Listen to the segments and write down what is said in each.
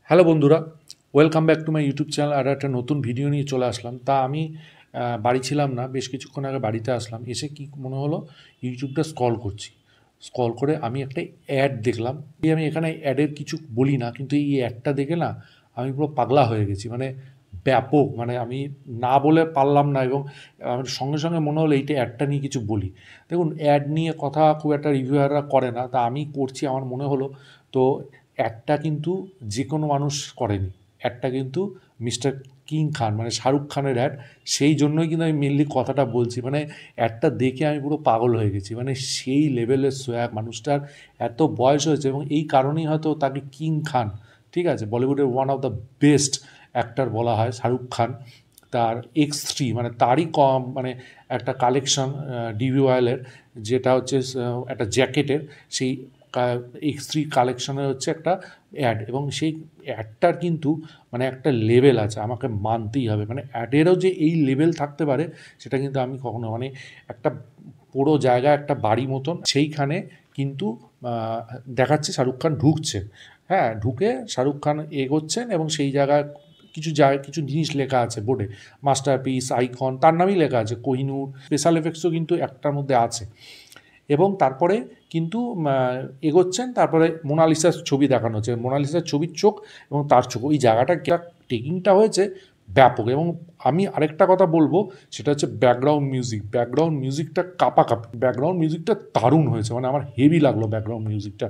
Hello বন্ধুরা, welcome back to my YouTube channel. আর একটা নতুন ভিডিও নিয়ে চলে আসলাম। তা আমি বাড়ি ছিলাম না, বেশ কিছুক্ষণ আগে বাড়িতে আসলাম। এসে কি মনে হলো, ইউটিউবটা স্ক্রল করছি। স্ক্রল করে আমি একটা অ্যাড দেখলাম। আমি এখানে অ্যাডের কিছু বলি না, কিন্তু এই অ্যাডটা দেখে না আমি পুরো পাগলা হয়ে গেছি। মানে ব্যাপক, মানে আমি না বলে পারলাম না। এবং আমার সঙ্গে সঙ্গে মনে হলো এইটা অ্যাডটা নিয়ে কিছু বলি। দেখুন, অ্যাড নিয়ে কথা খুব একটা রিভিউয়াররা করে না, তা আমি করছি। আমার মনে হলো, তো অ্যাডটা কিন্তু যে কোনো মানুষ করেনি। অ্যাডটা কিন্তু মিস্টার কিং খান, মানে শাহরুখ খানের অ্যাড। সেই জন্যই কিন্তু আমি মেনলি কথাটা বলছি। মানে অ্যাডটা দেখে আমি পুরো পাগল হয়ে গেছি। মানে সেই লেভেলের সোয়াগ, মানুষটার এত বয়স হয়েছে এবং এই কারণেই হয়তো তাকে কিং খান, ঠিক আছে, বলিউডের one of the best actor বলা হয় শাহরুখ খান। তার X3, মানে তারই কম, মানে একটা কালেকশন ডিভিওয়াইলের, যেটা হচ্ছে একটা জ্যাকেটের, সেই X3 কালেকশনের হচ্ছে একটা অ্যাড। এবং সেই অ্যাডটার কিন্তু মানে একটা লেভেল আছে, আমাকে মানতেই হবে। মানে অ্যাডেরও যে এই লেভেল থাকতে পারে, সেটা কিন্তু আমি কখনো, মানে একটা পুরো জায়গা, একটা বাড়ি মতন, সেইখানে কিন্তু দেখাচ্ছে শাহরুখ খান ঢুকছেন। হ্যাঁ, ঢুকে শাহরুখ খান এগোচ্ছেন এবং সেই জায়গায় কিছু জিনিস লেখা আছে বোর্ডে, মাস্টারপিস, আইকন, তার নামই লেখা আছে, কোহিনূর। স্পেশাল এফেক্টসও কিন্তু একটার মধ্যে আছে। এবং তারপরে কিন্তু এগোচ্ছেন, তারপরে মোনালিসার ছবি দেখানো হচ্ছে। মোনালিসার ছবির চোখ এবং তার চোখ, ওই জায়গাটা টেকিংটা হয়েছে ব্যাপক। এবং আমি আরেকটা কথা বলবো, সেটা হচ্ছে ব্যাকগ্রাউন্ড মিউজিকটা কাঁপাকাঁপি। ব্যাকগ্রাউন্ড মিউজিকটা দারুণ হয়েছে, মানে আমার হেভি লাগলো ব্যাকগ্রাউন্ড মিউজিকটা।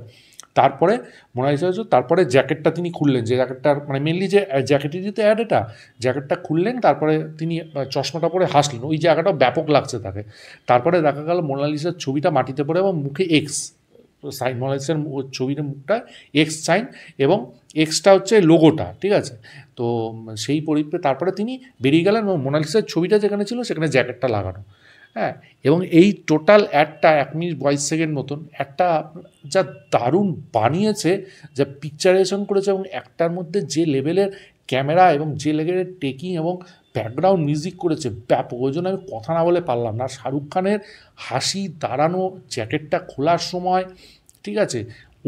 তারপরে মোনালিসা, তারপরে জ্যাকেটটা তিনি খুললেন, যে জ্যাকেটটার মানে মেনলি যে জ্যাকেটেরই তো অ্যাড এটা। জ্যাকেটটা খুললেন, তারপরে তিনি চশমাটা পরে হাসলেন, ওই জায়গাটাও ব্যাপক লাগছে তাকে। তারপরে দেখা গেল মোনালিসার ছবিটা মাটিতে পড়ে এবং মুখে এক্স সাইন, মোনালিসার ছবির মুখটা এক্স সাইন, এবং এক্সটা হচ্ছে লোগোটা, ঠিক আছে। তো সেই পরিপ্রেক্ষিতে তারপরে তিনি বেরিয়ে গেলেন এবং মোনালিসার ছবিটা যেখানে ছিল সেখানে জ্যাকেটটা লাগানো। হ্যাঁ, এবং এই টোটাল অ্যাডটা 1 মিনিট 22 সেকেন্ড মতন, একটা যা দারুণ বানিয়েছে, যা পিকচারেশন করেছে, এবং একটার মধ্যে যে লেভেলের ক্যামেরা এবং যে লেভেলের টেকিং এবং ব্যাকগ্রাউন্ড মিউজিক করেছে ব্যাপক। ওই জন্য আমি কথা না বলে পারলাম না। শাহরুখ খানের হাসি, দাঁড়ানো, জ্যাকেটটা খোলার সময়, ঠিক আছে,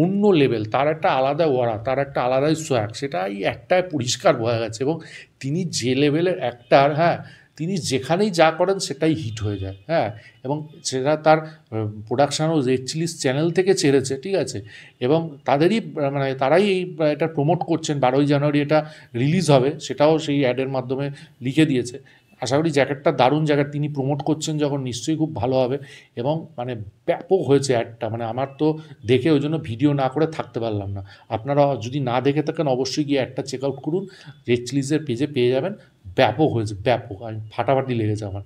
অন্য লেভেল। তার একটা আলাদা ওয়ারা, তার একটা আলাদাই সোয়াগ, সেটা এই একটায় পরিষ্কার বোঝা গেছে। এবং তিনি যে লেভেলের অ্যাক্টার, হ্যাঁ, তিনি যেখানেই যা করেন সেটাই হিট হয়ে যায়। হ্যাঁ, এবং সেটা তার প্রোডাকশানও রেড চিলিস চ্যানেল থেকে ছেড়েছে, ঠিক আছে। এবং তাদেরই মানে তারাই এই এটা প্রমোট করছেন। 12ই জানুয়ারি এটা রিলিজ হবে, সেটাও সেই অ্যাডের মাধ্যমে লিখে দিয়েছে। আশা করি জ্যাকেটটা দারুণ জ্যাকেট, তিনি প্রমোট করছেন যখন, নিশ্চয়ই খুব ভালো হবে। এবং মানে ব্যাপক হয়েছে অ্যাডটা, মানে আমার তো দেখে ওই জন্য ভিডিও না করে থাকতে পারলাম না। আপনারা যদি না দেখে থাকেন, অবশ্যই গিয়ে অ্যাডটা চেক আউট করুন, রেড চিলিসের পেজে পেয়ে যাবেন। ব্যাপক হয়েছে, ব্যাপক, আমি ফাটাফাটি লেগেছে আমার।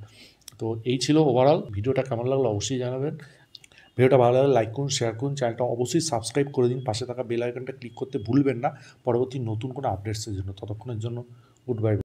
তো এই ছিল ওভারঅল। ভিডিওটা কেমন লাগলো অবশ্যই জানাবেন। ভিডিওটা ভালো লাগলে লাইক করুন, শেয়ার করুন, চ্যানেলটা অবশ্যই সাবস্ক্রাইব করে দিন, পাশে থাকা বেল আইকনটা ক্লিক করতে ভুলবেন না পরবর্তী নতুন কোনো আপডেটসের জন্য। ততক্ষণের জন্য গুড বাই।